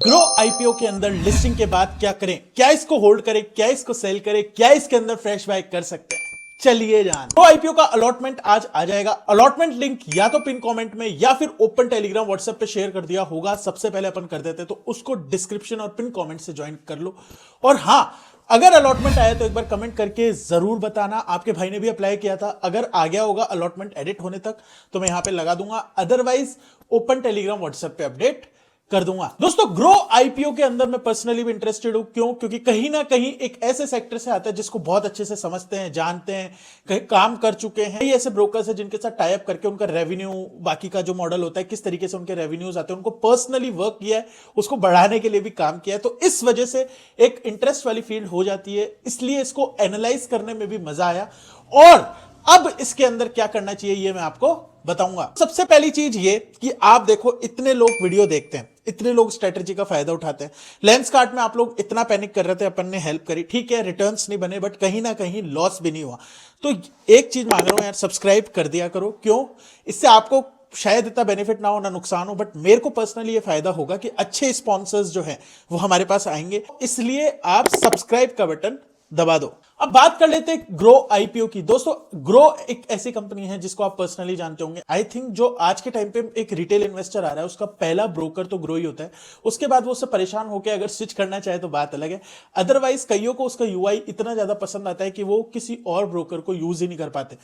Grow IPO के अंदर listing के बाद क्या करें, क्या इसको होल्ड करें, क्या इसको सेल करें, क्या इसके अंदर फ्रेश बाय कर सकते हैं, चलिए जान। ग्रो आईपीओ का अलॉटमेंट आज आ जाएगा। अलॉटमेंट लिंक या तो पिन कमेंट में या फिर ओपन टेलीग्राम व्हाट्सएप पे शेयर कर दिया होगा। सबसे पहले अपन कर देते, तो उसको डिस्क्रिप्शन और पिन कमेंट से ज्वाइन कर लो। और हां, अगर अलॉटमेंट आया तो एक बार कमेंट करके जरूर बताना। आपके भाई ने भी अप्लाई किया था, अगर आ गया होगा अलॉटमेंट एडिट होने तक तो मैं यहां पे लगा दूंगा, अदरवाइज ओपन टेलीग्राम व्हाट्सएप पे अपडेट कर दूंगा। दोस्तों, ग्रो आईपीओ के अंदर मैं पर्सनली भी इंटरेस्टेड हूं। क्यों? क्योंकि कहीं ना कहीं एक ऐसे सेक्टर से आता है जिसको बहुत अच्छे से समझते हैं, जानते हैं, कहीं काम कर चुके हैं। ये ऐसे ब्रोकर्स हैं जिनके साथ टाई अप करके उनका रेवेन्यू, बाकी का जो मॉडल होता है, किस तरीके से उनके रेवेन्यूज आते हैं, उनको पर्सनली वर्क किया है, उसको बढ़ाने के लिए भी काम किया है। तो इस वजह से एक इंटरेस्ट वाली फील्ड हो जाती है, इसलिए इसको एनालाइज करने में भी मजा आया। और अब इसके अंदर क्या करना चाहिए ये मैं आपको बताऊंगा। सबसे पहली चीज ये कि आप देखो, इतने लोग वीडियो देखते हैं, इतने लोग स्ट्रेटेजी का फायदा उठाते हैं। लेंस कार्ड में आप लोग इतना पैनिक कर रहे थे, अपन ने हेल्प करी, ठीक है, रिटर्न्स नहीं बने, बट कहीं ना कहीं लॉस भी नहीं हुआ। तो एक चीज मांग रहा हूं यार, सब्सक्राइब कर दिया करो। क्यों? इससे आपको शायद इतना बेनिफिट ना हो ना नुकसान हो, बट मेरे को पर्सनली ये फायदा होगा कि अच्छे स्पॉन्सर्स जो हैं वो हमारे पास आएंगे, इसलिए आप सब्सक्राइब का बटन दबा दो। अब बात कर लेते हैं ग्रो आईपीओ की। दोस्तों, ग्रो एक ऐसी कंपनी है जिसको आप पर्सनली जानते होंगे। आई थिंक जो आज के टाइम पे एक रिटेल इन्वेस्टर आ रहा है, उसका पहला ब्रोकर तो ग्रो ही होता है। उसके बाद वो उससे परेशान होकर अगर स्विच करना चाहे तो बात अलग है। अदरवाइज कईयों को उसका यूआई इतना ज्यादा पसंद आता है कि वो किसी और ब्रोकर को यूज ही नहीं कर पाते।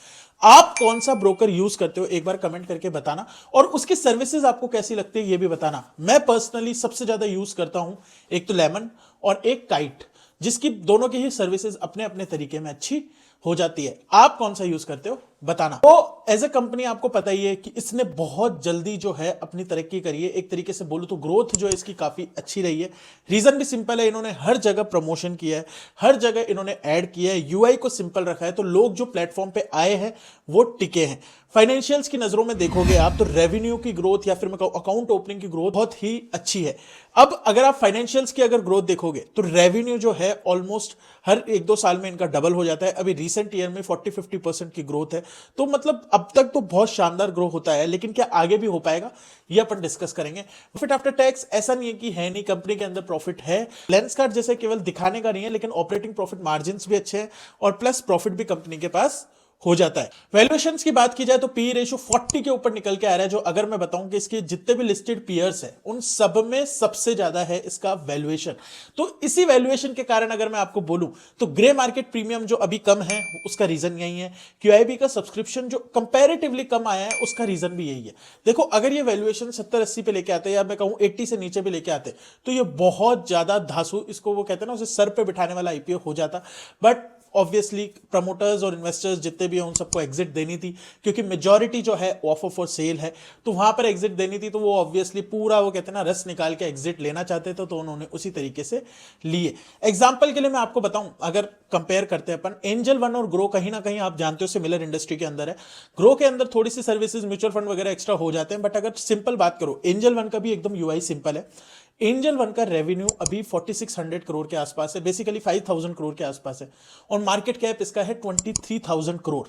आप कौन सा ब्रोकर यूज करते हो एक बार कमेंट करके बताना, और उसकी सर्विसेज आपको कैसी लगती है ये भी बताना। मैं पर्सनली सबसे ज्यादा यूज करता हूं एक तो लेमन और एक काइट, जिसकी दोनों की ही सर्विसेज अपने अपने तरीके में अच्छी हो जाती है। आप कौन सा यूज करते हो बताना। तो एज ए कंपनी आपको पता ही है कि इसने बहुत जल्दी जो है अपनी तरक्की करी है। एक तरीके से बोलूं तो ग्रोथ जो है इसकी काफी अच्छी रही है। रीजन भी सिंपल है, इन्होंने हर जगह प्रमोशन किया है, हर जगह इन्होंने ऐड किया है, यूआई को सिंपल रखा है, तो लोग जो प्लेटफॉर्म पे आए हैं वो टिके हैं। फाइनेंशियल्स की नजरों में देखोगे आप तो रेवेन्यू की ग्रोथ या फिर मैं कहूं अकाउंट ओपनिंग की ग्रोथ बहुत ही अच्छी है। अब अगर आप फाइनेंशियल्स की अगर ग्रोथ देखोगे तो रेवेन्यू जो है ऑलमोस्ट हर 1-2 साल में इनका डबल हो जाता है। अभी रिसेंट ईयर में 40-50% की ग्रोथ है। तो मतलब अब तक तो बहुत शानदार ग्रो होता है, लेकिन क्या आगे भी हो पाएगा ये अपन डिस्कस करेंगे। प्रॉफिट आफ्टर टैक्स ऐसा नहीं है कि है नहीं, कंपनी के अंदर प्रॉफिट है। लेंस कार्ड जैसे केवल दिखाने का नहीं है, लेकिन ऑपरेटिंग प्रॉफिट मार्जिन भी अच्छे हैं और प्लस प्रॉफिट भी कंपनी के पास हो जाता है। वैल्यूएशंस की बात की जाए तो पी रेशियो 40 के ऊपर निकल के आ रहा है, जो अगर मैं बताऊं कि इसके जितने भी लिस्टेड पीयर्स हैं उन सब में सबसे ज्यादा है इसका वैल्यूएशन। तो इसी वैल्यूएशन के कारण अगर मैं आपको बोलूं तो ग्रे मार्केट प्रीमियम जो अभी कम है उसका रीजन यही है। क्यूआईबी का सब्सक्रिप्शन जो कंपैरेटिवली कम आया है उसका रीजन भी यही है। देखो, अगर ये वैल्यूएशन 70-80 पे लेके आते या मैं कहूं 80 से नीचे भी लेके आते तो ये बहुत ज्यादा धासु, इसको वो कहते हैं ना, उसे सर पे बिठाने वाला आईपीओ हो जाता। बट ऑब्वियसली प्रमोटर्स और इन्वेस्टर्स जितने भी हैं उन सबको एग्जिट देनी थी, क्योंकि मेजॉरिटी जो है ऑफर फॉर सेल है, तो वहां पर एग्जिट देनी थी। तो वो ऑब्वियसली पूरा वो कहते हैं ना रस निकाल के एग्जिट लेना चाहते थे, तो उन्होंने उसी तरीके से लिए। एग्जाम्पल के लिए मैं आपको बताऊं, अगर कंपेयर करते हैं अपन एंजल वन और ग्रो, कहीं ना कहीं आप जानते हो सिमिलर इंडस्ट्री के अंदर है। ग्रो के अंदर थोड़ी सी सर्विसेज म्यूचुअल फंड वगैरह एक्स्ट्रा हो जाते हैं, बट अगर सिंपल बात करो एंजल वन का भी एकदम यूआई सिंपल है। एंजल वन का रेवेन्यू अभी 4600 करोड़ के आसपास है, बेसिकली 5000 करोड़ के आसपास है, और मार्केट कैप इसका है 23,000 करोड़।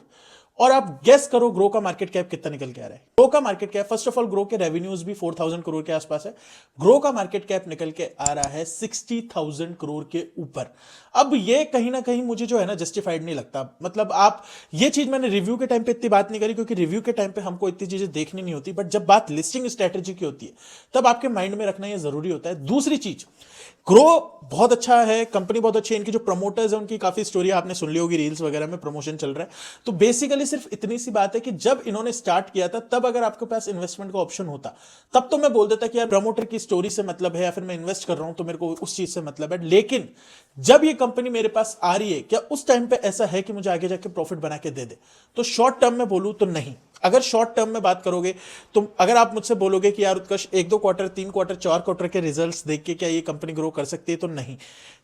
और आप गेस करो ग्रो का मार्केट कैप कितना निकल के आ रहा है। ग्रो का market cap, first of all grow के रेवेन्यूज भी 4000 करोड़ के आसपास है। ग्रो का मार्केट कैप निकल के आ रहा है 60,000 करोड़ के ऊपर। अब ये कहीं ना कहीं मुझे जो है ना जस्टिफाइड नहीं लगता। मतलब आप, ये चीज मैंने रिव्यू के टाइम पे इतनी बात नहीं करी, क्योंकि रिव्यू के टाइम पे हमको इतनी चीजें देखनी नहीं होती, बट जब बात लिस्टिंग स्ट्रेटेजी की होती है तब आपके माइंड में रखना यह जरूरी होता है। दूसरी चीज, ग्रो बहुत अच्छा है, कंपनी बहुत अच्छी है, इनकी जो प्रमोटर्स है उनकी काफी स्टोरी आपने सुन ली होगी, रील्स वगैरह में प्रमोशन चल रहा है। तो बेसिकली सिर्फ इतनी सी बात है कि जब इन्होंने स्टार्ट किया था तब अगर आपके पास इन्वेस्टमेंट का ऑप्शन होता तब तो मैं बोल देता कि यार प्रमोटर की स्टोरी से मतलब है या फिर मैं इन्वेस्ट कर रहा हूं तो मेरे को उस चीज से मतलब है। लेकिन जब ये कंपनी मेरे पास आ रही है, क्या उस टाइम पे ऐसा है कि मुझे आगे जाके प्रॉफिट बना के दे दे? तो शॉर्ट टर्म में बोलूं तो नहीं। अगर शॉर्ट टर्म में बात करोगे तो अगर आप मुझसे बोलोगे कि यार उत्कर्ष 1-2 क्वार्टर, 3 क्वार्टर, 4 क्वार्टर के रिजल्ट्स देख के क्या ये कंपनी ग्रो कर सकती है, तो नहीं।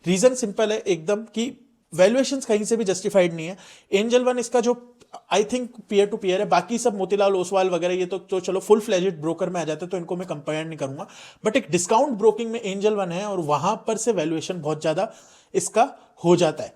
रीजन सिंपल है एकदम कि वैल्यूएशंस कहीं से भी जस्टिफाइड नहीं है। एंजल वन इसका जो I think peer to peer है, बाकी सब मोतीलाल ओसवाल वगैरह ये तो चलो फुल फ्लेजेड ब्रोकर में आ जाते हैं, तो इनको मैं कंपेयर नहीं करूंगा। बट एक डिस्काउंट ब्रोकिंग में एंजल वन है और वहां पर से वैल्यूएशन बहुत ज्यादा इसका हो जाता है।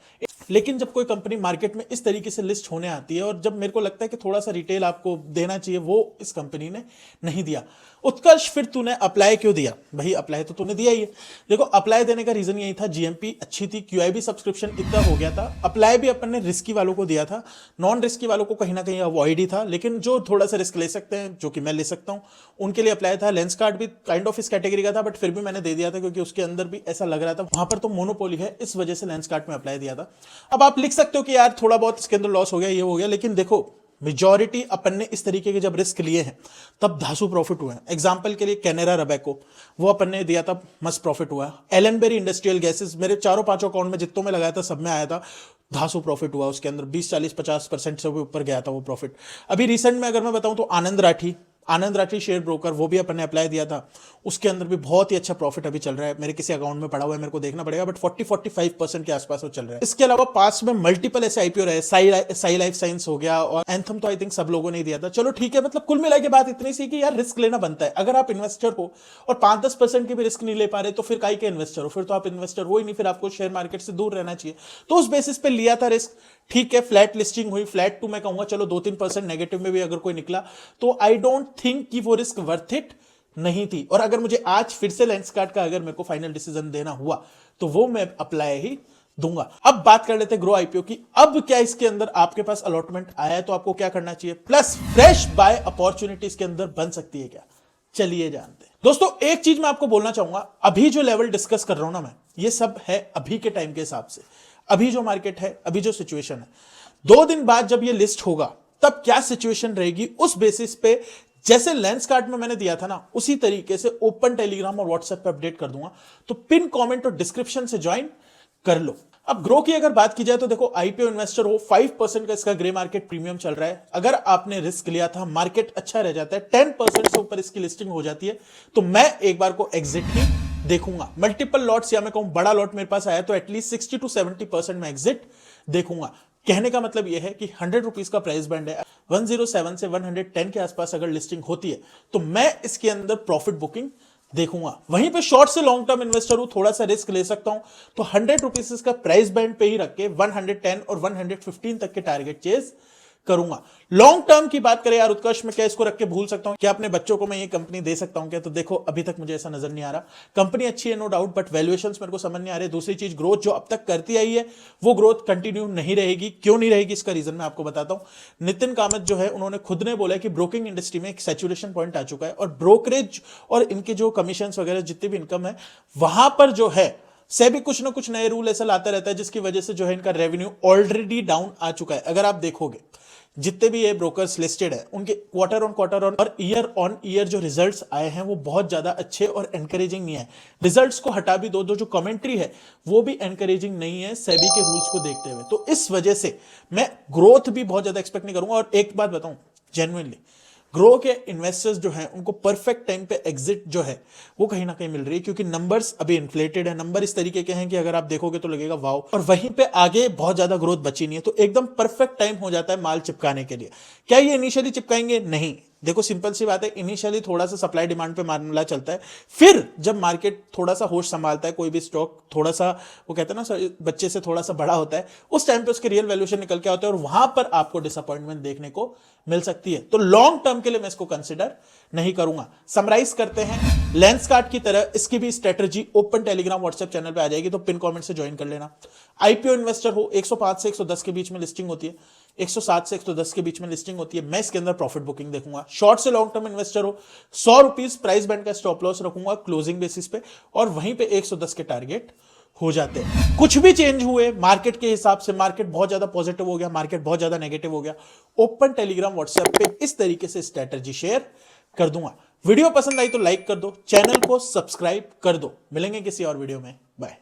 लेकिन जब कोई कंपनी मार्केट में इस तरीके से लिस्ट होने आती है और जब मेरे को लगता है कि थोड़ा सा रिटेल आपको देना चाहिए, वो इस कंपनी ने नहीं दिया। उत्कर्ष, फिर तूने अप्लाई क्यों दिया? भाई अप्लाई तो तूने दिया ही है। देखो, अप्लाई देने का रीजन यही था, जीएमपी अच्छी थी, क्यूआईबी सब्सक्रिप्शन इतना हो गया था। अप्लाई भी अपन ने रिस्की वालों को दिया था, नॉन रिस्की वालों को कहीं ना कहीं अवॉइड ही था, लेकिन जो थोड़ा सा रिस्क ले सकते हैं, जो कि मैं ले सकता हूं, उनके लिए अप्लाई था। लेंसकार्ट भी काइंड ऑफ इस कैटेगरी का था, बट फिर भी मैंने दे दिया था क्योंकि उसके अंदर भी ऐसा लग रहा था वहां पर तो मोनोपोली है, इस वजह से लेंसकार्ट में अप्लाई दिया था। अब आप लिख सकते हो कि यार थोड़ा बहुत इसके अंदर लॉस हो गया, ये हो गया, लेकिन देखो मेजॉरिटी अपन ने इस तरीके के जब रिस्क लिए हैं तब धासु प्रॉफिट हुआ है। एग्जांपल के लिए कैनेरा रबैको, वो अपन ने दिया था, मस्त प्रॉफिट हुआ। एलनबेरी इंडस्ट्रियल गैसेस, मेरे चारों पांचों अकाउंट में जितनों में लगाया था सब में आया था, धासु प्रॉफिट हुआ। उसके अंदर 20-40-50% से भी ऊपर गया था वो प्रॉफिट। अभी रिसेंट में अगर मैं बताऊं तो आनंद राठी शेयर ब्रोकर, वो भी अपन ने अप्लाई दिया था, उसके अंदर भी बहुत ही अच्छा प्रॉफिट अभी चल रहा है। मेरे किसी अकाउंट में पड़ा हुआ है, मेरे को देखना पड़ेगा, बट 40-45% के आसपास वो चल रहा है। इसके अलावा पास में मल्टीपल ऐसे आईपीओ रहे, साई लाइफ साइंस हो गया और एंथम तो आई थिंक सब लोगों ने दिया था। चलो ठीक है, मतलब कुल मिला के बात इतनी सी कि यार रिस्क लेना बनता है। अगर आप इन्वेस्टर हो और 5-10% के भी रिस्क नहीं ले पा रहे तो फिर काई के इन्वेस्टर हो? फिर तो आप इन्वेस्टर हो ही नहीं, फिर आपको शेयर मार्केट से दूर रहना चाहिए। तो उस बेसिस पे लिया था रिस्क, ठीक है। फ्लैट लिस्टिंग हुई, फ्लैट टू मैं कहूंगा चलो 2-3% नेगेटिव में भी अगर कोई निकला तो आई डोंट थिंक कि वो रिस्क वर्थ इट नहीं थी। और अगर मुझे आज फिर से लेंसकार्ट का अगर मेरे को फाइनल डिसीजन देना हुआ तो वो मैं अप्लाई ही दूंगा। अब बात कर लेते हैं ग्रो आईपीओ की। अब क्या इसके अंदर आपके पास अलॉटमेंट आया है तो आपको क्या करना चाहिए, प्लस फ्रेश बाय अपॉर्चुनिटी इसके अंदर बन सकती है क्या? चलिए जानते हैं। दोस्तों एक चीज मैं आपको बोलना चाहूंगा, अभी जो लेवल डिस्कस कर रहा हूं ना मैं, ये सब है अभी के टाइम के हिसाब से, अभी जो मार्केट है, अभी जो सिचुएशन है। 2 दिन बाद जब ये लिस्ट होगा तब क्या सिचुएशन रहेगी, उस बेसिस पे जैसे लेंसकार्ट में मैंने दिया था ना, उसी तरीके से ओपन टेलीग्राम और व्हाट्सएप पे अपडेट कर दूंगा। तो पिन कमेंट और डिस्क्रिप्शन से ज्वाइन कर लो। अब ग्रो की अगर बात की जाए तो देखो, आईपीओ इन्वेस्टर हो, 5% का इसका ग्रे मार्केट प्रीमियम चल रहा है। अगर आपने रिस्क लिया था, मार्केट अच्छा रह जाता है, 10% से ऊपर इसकी लिस्टिंग हो जाती है, तो मैं एक बार को एग्जिट ही देखूंगा। मल्टीपल लॉट्स या मैं कहूं बड़ा लॉट मेरे पास आया तो एटलीस्ट 60-70% में एग्जिट देखूंगा। कहने का मतलब यह है कि 100 रुपीज का प्राइस बैंड है, 107 से 110 के आसपास अगर लिस्टिंग होती है तो मैं इसके अंदर प्रॉफिट बुकिंग देखूंगा। वहीं पे शॉर्ट से लॉन्ग टर्म इन्वेस्टर हूं, थोड़ा सा रिस्क ले सकता हूं, तो 100 रुपीज का प्राइस बैंड पे ही रख के 110 और 115 तक के टारगेट चेज करूंगा। लॉन्ग टर्म की बात करें यार उत्कर्ष, में क्या इसको रख के भूल सकता हूं? क्या अपने बच्चों को मैं ये कंपनी दे सकता हूं क्या? तो देखो अभी तक मुझे ऐसा नजर नहीं आ रहा। कंपनी अच्छी है नो डाउट, बट वैल्यूएशंस मेरे को समझ नहीं आ रहे। दूसरी चीज, ग्रोथ जो अब तक करती आई है वो ग्रोथ कंटिन्यू नहीं रहेगी। क्यों नहीं रहेगी इसका रीजन मैं आपको बताता हूं। नितिन कामत जो है उन्होंने खुद ने बोला कि ब्रोकिंग इंडस्ट्री में एक सैचुरेशन पॉइंट आ चुका है और ब्रोकरेज और इनके जो कमीशन वगैरह जितनी भी इनकम है वहां पर जो है सेबी कुछ ना कुछ नए रूल ऐसा लाता रहता है जिसकी वजह से जो है इनका रेवेन्यू ऑलरेडी डाउन आ चुका है। अगर आप देखोगे जितने भी ये ब्रोकर्स लिस्टेड है उनके क्वार्टर ऑन क्वार्टर और ईयर ऑन ईयर जो रिजल्ट्स आए हैं वो बहुत ज्यादा अच्छे और एनकरेजिंग नहीं है। रिजल्ट्स को हटा भी दो, जो कमेंट्री है वो भी एनकरेजिंग नहीं है सेबी के रूल्स को देखते हुए। तो इस वजह से मैं ग्रोथ भी बहुत ज्यादा एक्सपेक्ट नहीं करूंगा। और एक बात बताऊं जेन्युइनली, ग्रो के इन्वेस्टर्स जो हैं उनको परफेक्ट टाइम पे एग्जिट जो है वो कहीं ना कहीं मिल रही है, क्योंकि नंबर्स अभी इन्फ्लेटेड है। नंबर इस तरीके के हैं कि अगर आप देखोगे तो लगेगा वाओ, और वहीं पे आगे बहुत ज्यादा ग्रोथ बची नहीं है। तो एकदम परफेक्ट टाइम हो जाता है माल चिपकाने के लिए। क्या ये इनिशियली चिपकाएंगे? नहीं। देखो सिंपल सी बात है, इनिशियली थोड़ा सा सप्लाई डिमांड पे मामला चलता है, फिर जब मार्केट थोड़ा सा होश संभालता है, कोई भी स्टॉक थोड़ा सा वो कहते हैं ना बच्चे से थोड़ा सा बड़ा होता है, उस टाइम पे उसके रियल वैल्यूएशन निकल के आते हैं और वहां पर आपको डिसअपॉइंटमेंट देखने को मिल सकती है। तो लॉन्ग टर्म के लिए मैं इसको कंसिडर नहीं करूंगा। समराइज करते हैं, लेंसकार्ट की तरह इसकी भी strategy open Telegram WhatsApp channel पे आ जाएगी, तो पिन कमेंट से ज्वाइन कर लेना। आईपीओ इन्वेस्टर हो, 105 से 110 के बीच में लिस्टिंग होती है, 107 से 110 के बीच में लिस्टिंग होती है, मैं इसके अंदर प्रॉफिट बुकिंग देखूंगा। शॉर्ट से लॉन्ग टर्म इन्वेस्टर हो, 100 रुपीज प्राइस बैंड का स्टॉप लॉस रखूंगा क्लोजिंग बेसिस पे, और वहीं पे 110 के टारगेट हो जाते हैं। कुछ भी चेंज हुए मार्केट के हिसाब से, मार्केट बहुत ज्यादा पॉजिटिव हो गया, मार्केट बहुत ज्यादा नेगेटिव हो गया, ओपन टेलीग्राम व्हाट्सएप पे इस तरीके से स्ट्रेटजी शेयर कर दूंगा। वीडियो पसंद आई तो लाइक कर दो, चैनल को सब्सक्राइब कर दो। मिलेंगे किसी और वीडियो में, बाय।